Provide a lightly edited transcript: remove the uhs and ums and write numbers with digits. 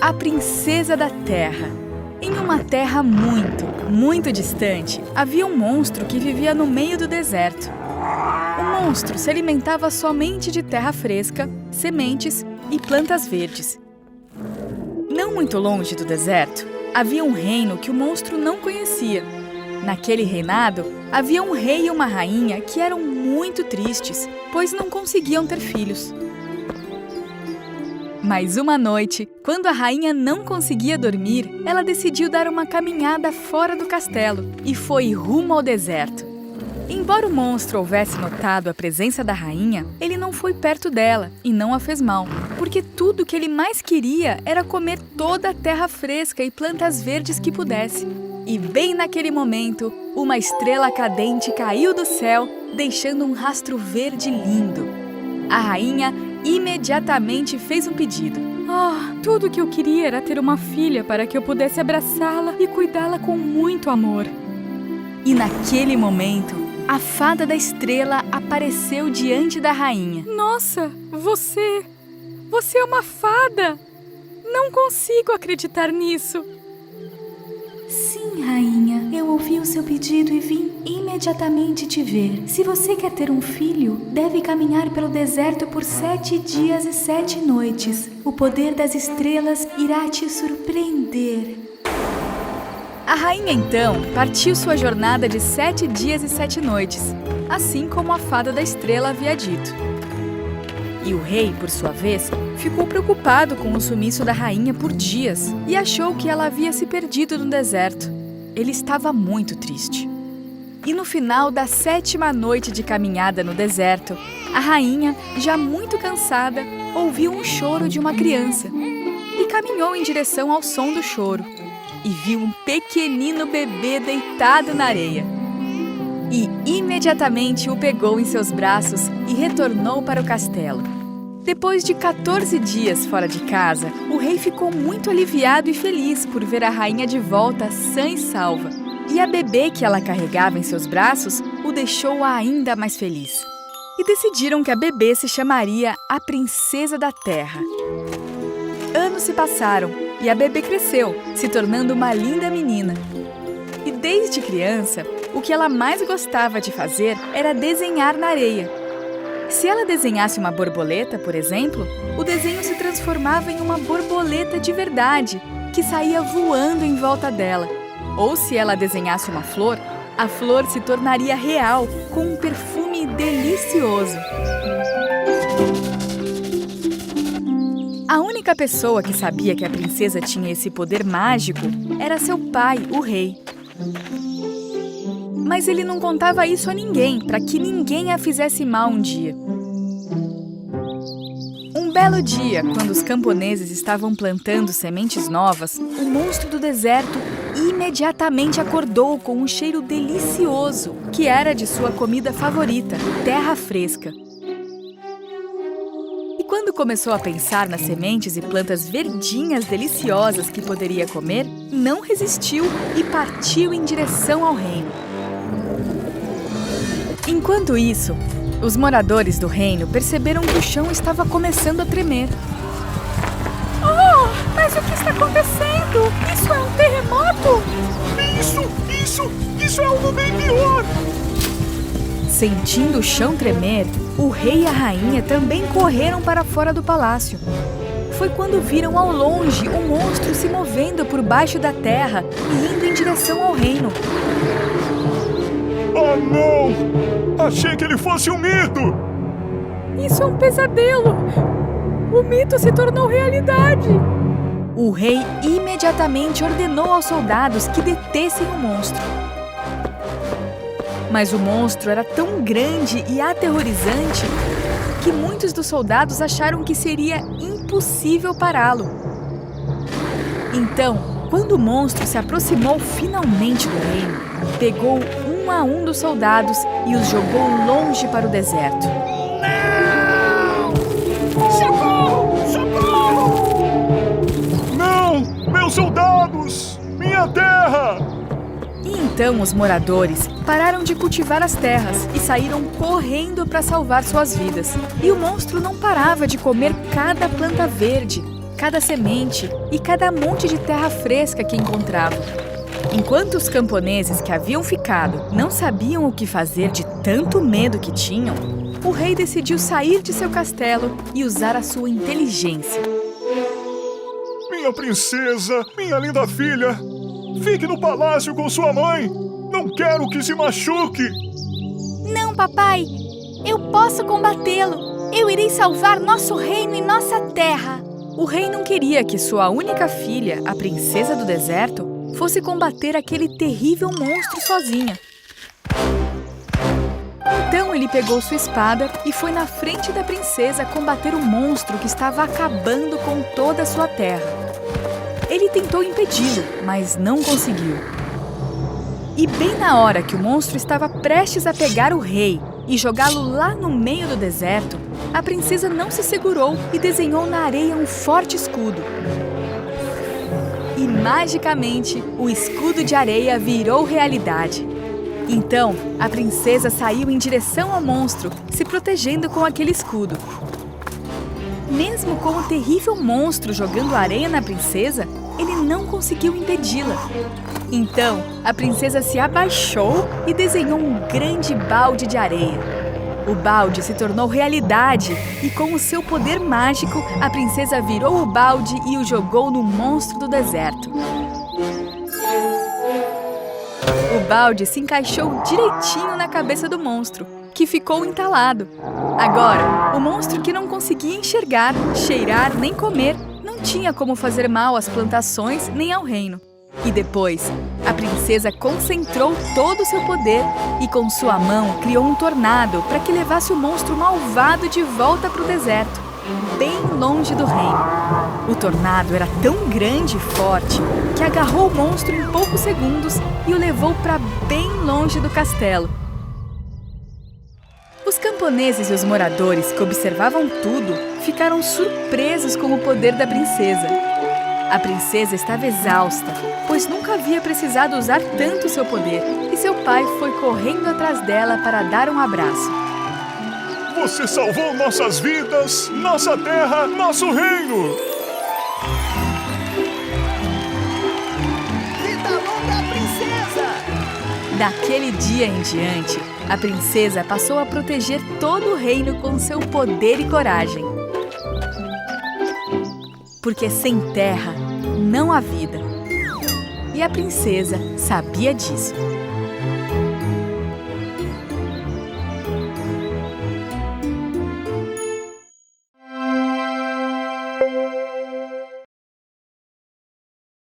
A Princesa da Terra. Em uma terra muito, muito distante, havia um monstro que vivia no meio do deserto. O monstro se alimentava somente de terra fresca, sementes e plantas verdes. Não muito longe do deserto, havia um reino que o monstro não conhecia. Naquele reinado, havia um rei e uma rainha que eram muito tristes, pois não conseguiam ter filhos. Mas uma noite, quando a rainha não conseguia dormir, ela decidiu dar uma caminhada fora do castelo e foi rumo ao deserto. Embora o monstro houvesse notado a presença da rainha, ele não foi perto dela e não a fez mal, porque tudo que ele mais queria era comer toda a terra fresca e plantas verdes que pudesse. E bem naquele momento, uma estrela cadente caiu do céu, deixando um rastro verde lindo. A rainha imediatamente fez um pedido. Tudo que eu queria era ter uma filha para que eu pudesse abraçá-la e cuidá-la com muito amor. E naquele momento, a fada da estrela apareceu diante da rainha. Nossa, você é uma fada! Não consigo acreditar nisso. Sim, rainha, eu ouvi o seu pedido e vim imediatamente te ver. Se você quer ter um filho, deve caminhar pelo deserto por 7 dias e 7 noites. O poder das estrelas irá te surpreender. A rainha então partiu sua jornada de 7 dias e 7 noites, assim como a fada da estrela havia dito. E o rei, por sua vez, ficou preocupado com o sumiço da rainha por dias e achou que ela havia se perdido no deserto. Ele estava muito triste. E no final da 7ª noite de caminhada no deserto, a rainha, já muito cansada, ouviu um choro de uma criança e caminhou em direção ao som do choro e viu um pequenino bebê deitado na areia. E imediatamente o pegou em seus braços e retornou para o castelo. Depois de 14 dias fora de casa, o rei ficou muito aliviado e feliz por ver a rainha de volta sã e salva. E a bebê que ela carregava em seus braços o deixou ainda mais feliz. E decidiram que a bebê se chamaria a Princesa da Terra. Anos se passaram e a bebê cresceu, se tornando uma linda menina. E desde criança, o que ela mais gostava de fazer era desenhar na areia. Se ela desenhasse uma borboleta, por exemplo, o desenho se transformava em uma borboleta de verdade, que saía voando em volta dela. Ou se ela desenhasse uma flor, a flor se tornaria real, com um perfume delicioso. A única pessoa que sabia que a princesa tinha esse poder mágico era seu pai, o rei. Mas ele não contava isso a ninguém, para que ninguém a fizesse mal um dia. Um belo dia, quando os camponeses estavam plantando sementes novas, o monstro do deserto imediatamente acordou com um cheiro delicioso, que era de sua comida favorita, terra fresca. E quando começou a pensar nas sementes e plantas verdinhas deliciosas que poderia comer, não resistiu e partiu em direção ao reino. Enquanto isso, os moradores do reino perceberam que o chão estava começando a tremer. Mas o que está acontecendo? Isso é um terremoto? Isso é algo bem pior! Sentindo o chão tremer, o rei e a rainha também correram para fora do palácio. Foi quando viram ao longe um monstro se movendo por baixo da terra e indo em direção ao reino. Oh, não! Achei que ele fosse um mito! Isso é um pesadelo! O mito se tornou realidade! O rei imediatamente ordenou aos soldados que detessem o monstro. Mas o monstro era tão grande e aterrorizante que muitos dos soldados acharam que seria impossível pará-lo. Então, quando o monstro se aproximou finalmente do reino, pegou um a um dos soldados e os jogou longe para o deserto. Não! Socorro! Socorro! Não! Meus soldados! Minha terra! E então os moradores pararam de cultivar as terras e saíram correndo para salvar suas vidas. E o monstro não parava de comer cada planta verde, cada semente e cada monte de terra fresca que encontravam. Enquanto os camponeses que haviam ficado não sabiam o que fazer de tanto medo que tinham, o rei decidiu sair de seu castelo e usar a sua inteligência. Minha princesa, minha linda filha, fique no palácio com sua mãe. Não quero que se machuque. Não, papai. Eu posso combatê-lo. Eu irei salvar nosso reino e nossa terra. O rei não queria que sua única filha, a princesa do deserto, fosse combater aquele terrível monstro sozinha. Então ele pegou sua espada e foi na frente da princesa combater o monstro que estava acabando com toda a sua terra. Ele tentou impedi-lo, mas não conseguiu. E bem na hora que o monstro estava prestes a pegar o rei e jogá-lo lá no meio do deserto, a princesa não se segurou e desenhou na areia um forte escudo. E magicamente, o escudo de areia virou realidade. Então, a princesa saiu em direção ao monstro, se protegendo com aquele escudo. Mesmo com o terrível monstro jogando areia na princesa, ele não conseguiu impedi-la. Então, a princesa se abaixou e desenhou um grande balde de areia. O balde se tornou realidade e, com o seu poder mágico, a princesa virou o balde e o jogou no monstro do deserto. O balde se encaixou direitinho na cabeça do monstro, que ficou entalado. Agora, o monstro que não conseguia enxergar, cheirar nem comer, não tinha como fazer mal às plantações nem ao reino. E depois, a princesa concentrou todo o seu poder e com sua mão criou um tornado para que levasse o monstro malvado de volta para o deserto, bem longe do reino. O tornado era tão grande e forte que agarrou o monstro em poucos segundos e o levou para bem longe do castelo. Os camponeses e os moradores que observavam tudo ficaram surpresos com o poder da princesa. A princesa estava exausta, pois nunca havia precisado usar tanto seu poder, e seu pai foi correndo atrás dela para dar um abraço. Você salvou nossas vidas, nossa terra, nosso reino! Vida longa, princesa! Daquele dia em diante, a princesa passou a proteger todo o reino com seu poder e coragem. Porque sem terra não há vida. E a princesa sabia disso.